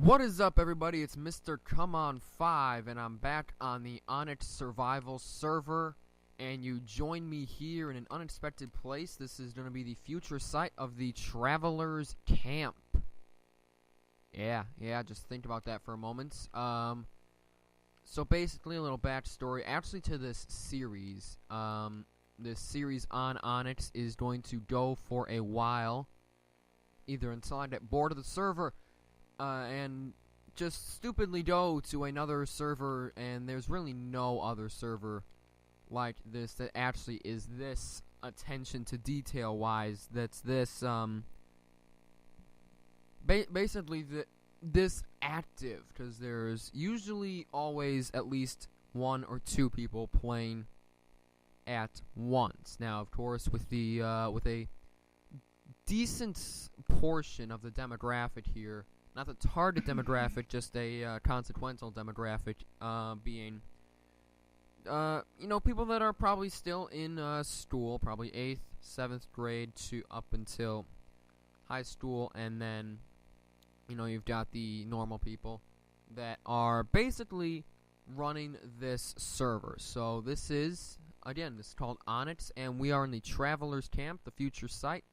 What is up, everybody? It's MrComeon5, and I'm back on the Onyx Survival server, and you join me here in an unexpected place. This is going to be the future site of the Traveler's Camp. Yeah, just think about that for a moment. So basically, a little backstory, actually, to this series. This series on Onyx is going to go for a while, either until I get bored of the server, and just stupidly go to another server, and there's really no other server like this that actually is this attention to detail wise, that's this basically this active, because there's usually always at least one or two people playing at once. Now, of course, with with a decent portion of the demographic here, not the target demographic, just a consequential demographic, being, people that are probably still in school, probably 8th, 7th grade to up until high school, and then, you've got the normal people that are basically running this server. So this is, again, this is called Onyx, and we are in the Traveler's Camp, the future site,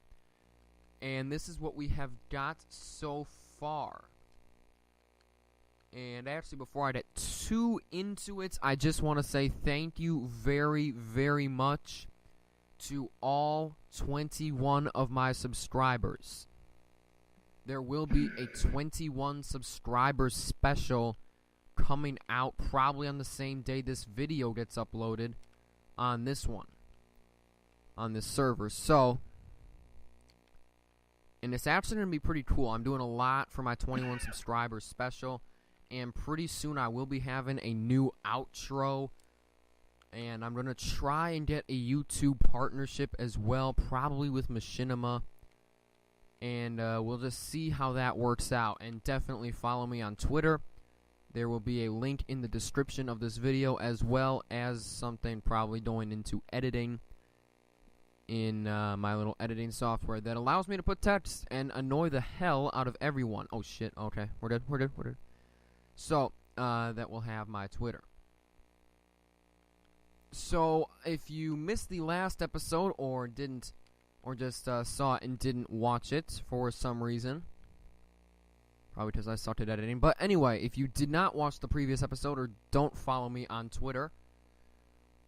and this is what we have got so far. And actually, before I get too into it, I just want to say thank you very, very much to all 21 of my subscribers. There will be a 21 subscribers special coming out probably on the same day this video gets uploaded on this one, on this server. So, and it's actually going to be pretty cool. I'm doing a lot for my 21 subscribers special, and pretty soon I will be having a new outro, and I'm going to try and get a YouTube partnership as well, probably with Machinima, and we'll just see how that works out. And definitely follow me on Twitter. There will be a link in the description of this video, as well as something probably going into editing in my little editing software that allows me to put text and annoy the hell out of everyone. Oh shit, okay, we're good. So, that will have my Twitter. So, if you missed the last episode, or didn't, or just saw it and didn't watch it for some reason, probably because I sucked at editing, but anyway, if you did not watch the previous episode, or don't follow me on Twitter,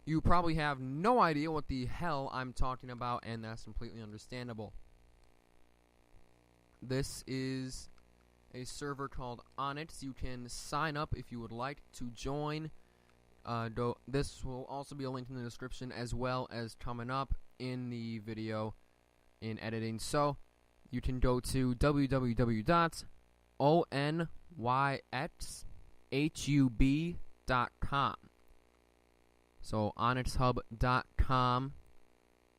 you probably have no idea what the hell I'm talking about, and that's completely understandable. This is a server called Onyx. You can sign up if you would like to join. This will also be a link in the description, as well as coming up in the video in editing. So you can go to www.onyxhub.com. So onyxhub.com.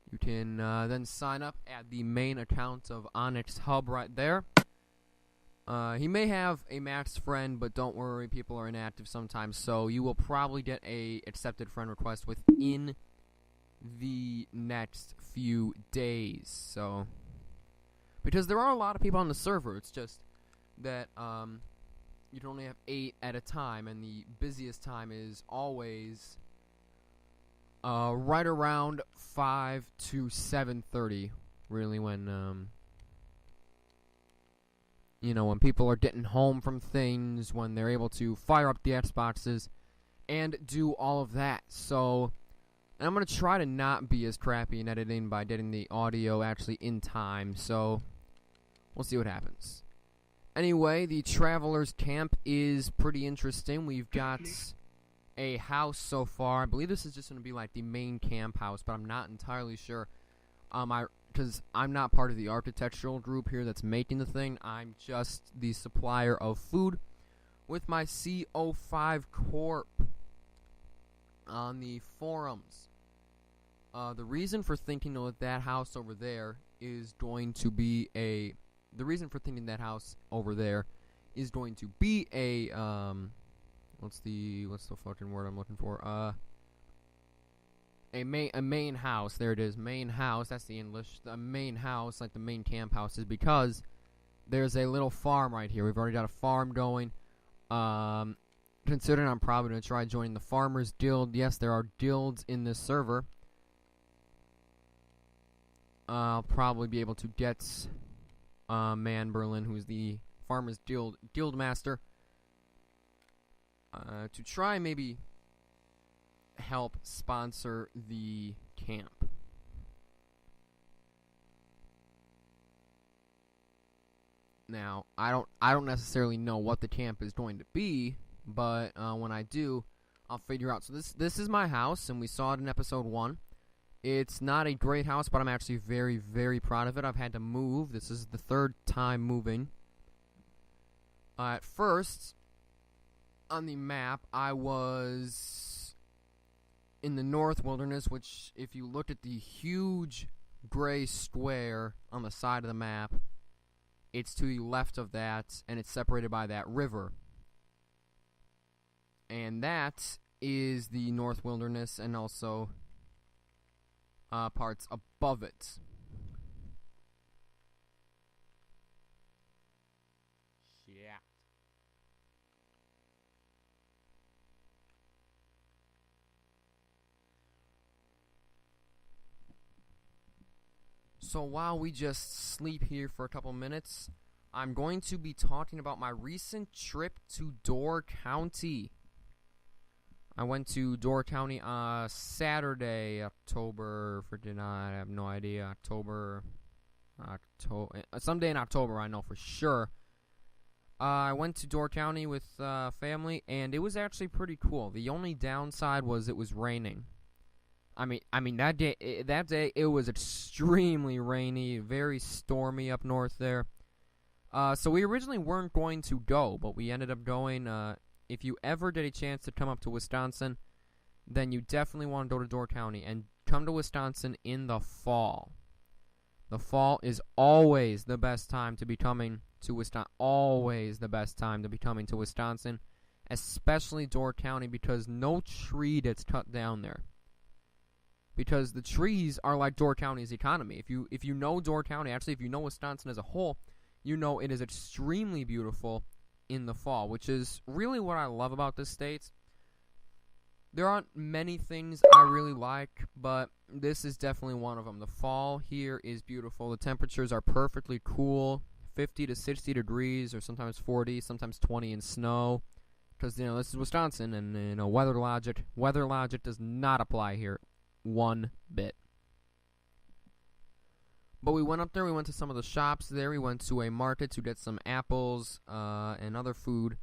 You can then sign up at the main account of Onyx Hub right there. He may have a max friend, but don't worry, people are inactive sometimes, so you will probably get a accepted friend request within the next few days. So, because there are a lot of people on the server, it's just that you can only have 8 at a time, and the busiest time is always right around 5 to 7:30, really, when when people are getting home from things, when they're able to fire up the Xboxes and do all of that. So, and I'm going to try to not be as crappy in editing by getting the audio actually in time, so we'll see what happens. Anyway, the Traveler's Camp is pretty interesting. We've got a house so far. I believe this is just going to be like the main camp house, but I'm not entirely sure. Because I'm not part of the architectural group here that's making the thing. I'm just the supplier of food with my CO5 Corp on the forums. The reason for thinking of that house over there is going to be a... The reason for thinking that house over there is going to be a, what's the fucking word I'm looking for? A main house. There it is, main house. That's the English. A main house, like the main camp house, is because there's a little farm right here. We've already got a farm going. Considering I'm probably going to try joining the Farmers Guild. Yes, there are guilds in this server. I'll probably be able to get Man Berlin, who's the Farmers Guild Master, to try maybe help sponsor the camp. Now, I don't necessarily know what the camp is going to be, but when I do, I'll figure out. So this is my house, and we saw it in episode 1. It's not a great house, but I'm actually very, very proud of it. I've had to move. This is the 3rd time moving. At first, on the map, I was in the North Wilderness, which, if you look at the huge gray square on the side of the map, it's to the left of that, and it's separated by that river. And that is the North Wilderness, and also parts above it. Yeah. So while we just sleep here for a couple minutes, I'm going to be talking about my recent trip to Door County. I went to Door County Saturday, October, I have no idea, October, someday in October, I know for sure. I went to Door County with family, and it was actually pretty cool. The only downside was it was raining. I mean that day it was extremely rainy, very stormy up north there. So we originally weren't going to go, but we ended up going. If you ever get a chance to come up to Wisconsin, then you definitely want to go to Door County and come to Wisconsin in the fall. The fall is always the best time to be coming to Wisconsin. Always the best time to be coming to Wisconsin, especially Door County, because no tree gets cut down there. Because the trees are like Door County's economy. If you know Door County, actually if you know Wisconsin as a whole, you know it is extremely beautiful in the fall, which is really what I love about this state. There aren't many things I really like, but this is definitely one of them. The fall here is beautiful. The temperatures are perfectly cool, 50 to 60 degrees, or sometimes 40, sometimes 20 in snow. Because, this is Wisconsin, and, weather logic does not apply here one bit. But we went up there, we went to some of the shops there, we went to a market to get some apples and other food,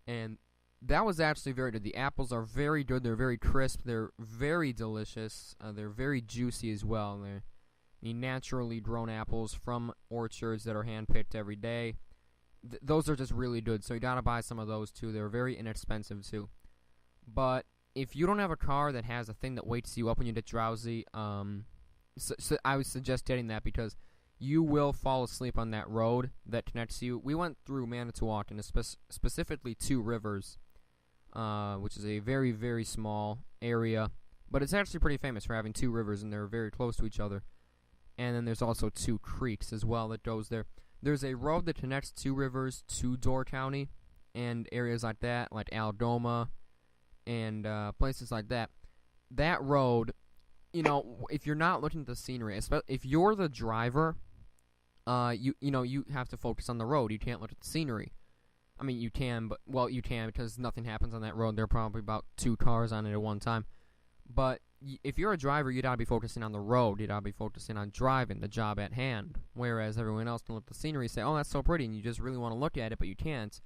and that was actually very good. The apples are very good, they're very crisp, they're very delicious, they're very juicy as well. They're naturally grown apples from orchards that are hand-picked every day. Those are just really good, so you gotta buy some of those too. They're very inexpensive too. But if you don't have a car that has a thing that wakes you up when you get drowsy, so I would suggest getting that, because you will fall asleep on that road that connects you. We went through Manitowoc, and specifically 2 rivers, which is a very, very small area. But it's actually pretty famous for having 2 rivers, and they're very close to each other. And then there's also 2 creeks as well that goes there. There's a road that connects 2 rivers to Door County and areas like that, like Algoma and places like that. That road, if you're not looking at the scenery, if you're the driver, you have to focus on the road. You can't look at the scenery. I mean, you can, you can because nothing happens on that road. There are probably about 2 cars on it at one time. But if you're a driver, you gotta be focusing on the road. You gotta be focusing on driving, the job at hand. Whereas everyone else can look at the scenery and say, oh, that's so pretty, and you just really want to look at it, but you can't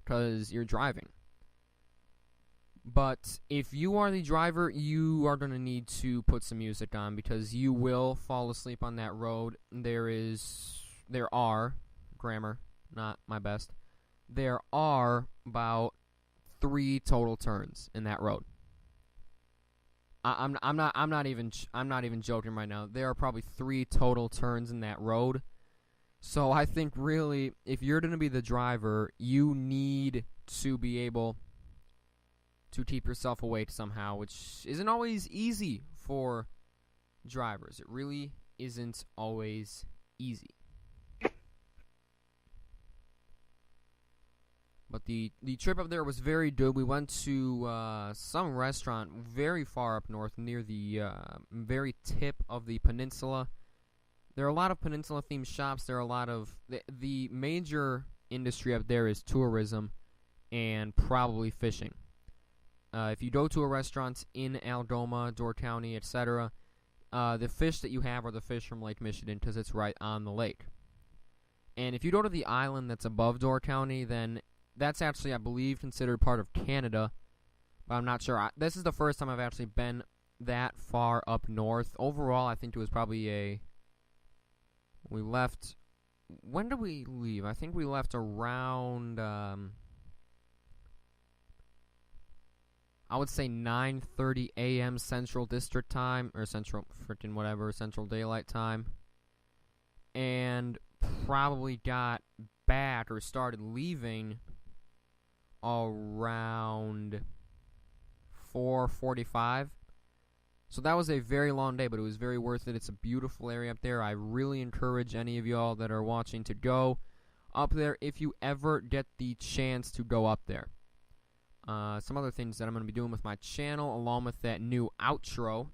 because you're driving. But if you are the driver, you are going to need to put some music on, because you will fall asleep on that road. There are, grammar, not my best, there are about 3 total turns in that road. I'm not even joking right now. There are probably 3 total turns in that road. So I think really, if you're going to be the driver, you need to be able to keep yourself awake somehow, which isn't always easy for drivers. It really isn't always easy. But the trip up there was very good. We went to some restaurant very far up north near the very tip of the peninsula. There are a lot of peninsula-themed shops. There are a lot of... The major industry up there is tourism and probably fishing. If you go to a restaurant in Algoma, Door County, etc., the fish that you have are the fish from Lake Michigan because it's right on the lake. And if you go to the island that's above Door County, then that's actually, I believe, considered part of Canada. But I'm not sure. This is the first time I've actually been that far up north. Overall, I think it was probably we left... When did we leave? I think we left around... I would say 9:30 a.m. Central District Time, or Central Daylight Time, and probably got back or started leaving around 4:45. So that was a very long day, but it was very worth it. It's a beautiful area up there. I really encourage any of y'all that are watching to go up there if you ever get the chance to go up there. Some other things that I'm going to be doing with my channel, along with that new outro,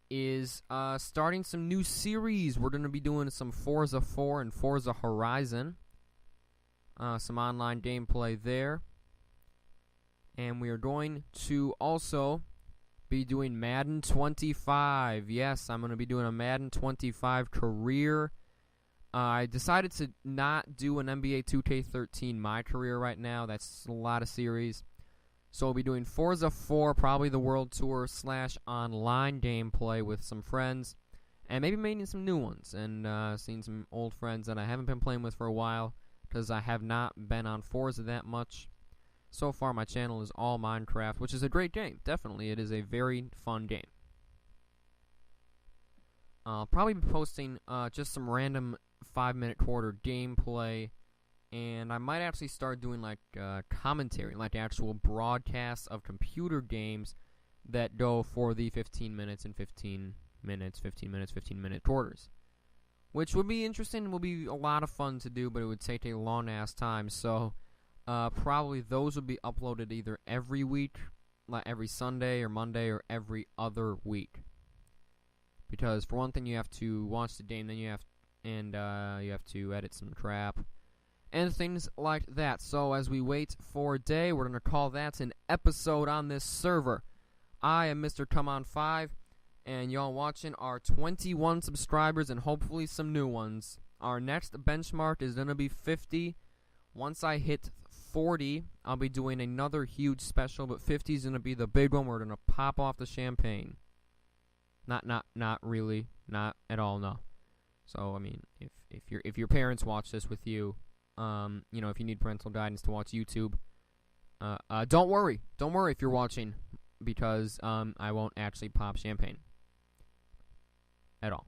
is starting some new series. We're going to be doing some Forza 4 and Forza Horizon. Some online gameplay there. And we are going to also be doing Madden 25. Yes, I'm going to be doing a Madden 25 career. I decided to not do an NBA 2K13 My Career right now. That's a lot of series. So we'll be doing Forza 4, probably the World Tour / online gameplay with some friends, and maybe making some new ones, and seeing some old friends that I haven't been playing with for a while, because I have not been on Forza that much. So far, my channel is all Minecraft, which is a great game. Definitely, it is a very fun game. I'll probably be posting just some random 5-minute quarter gameplay, and I might actually start doing like commentary, like actual broadcasts of computer games that go for the 15 minutes and 15 minutes, 15-minute quarters. Which would be interesting, would be a lot of fun to do, but it would take a long-ass time, so probably those would be uploaded either every week, like every Sunday or Monday, or every other week. Because for one thing, you have to watch the game, then you have to edit some crap, and things like that. So as we wait for a day, we're going to call that an episode on this server. I am MrComeon5, and y'all watching are 21 subscribers and hopefully some new ones. Our next benchmark is going to be 50. Once I hit 40, I'll be doing another huge special, but 50 is going to be the big one. We're going to pop off the champagne. Not really, not at all, no. So I mean, if your parents watch this with you, you know, if you need parental guidance to watch YouTube, don't worry if you're watching, because I won't actually pop champagne at all.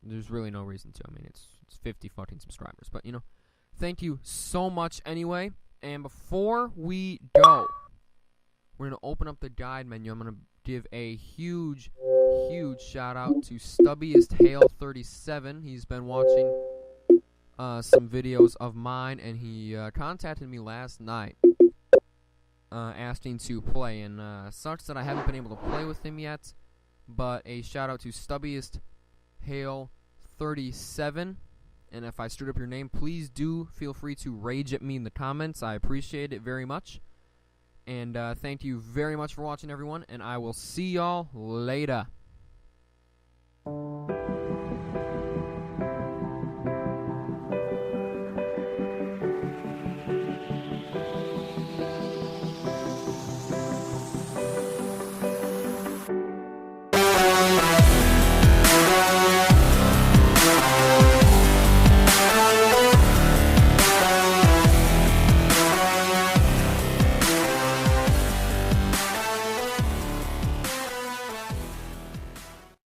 There's really no reason to. I mean, it's 50 fucking subscribers, but you know, thank you so much anyway. And before we go, we're gonna open up the guide menu. I'm gonna give a huge shout out to Stubbiest Hale 37. He's been watching some videos of mine, and he contacted me last night asking to play, and sucks that I haven't been able to play with him yet, but a shout out to Stubbiest Hale 37, and if I screwed up your name, please do feel free to rage at me in the comments. I appreciate it very much, and thank you very much for watching, everyone, and I will see y'all later.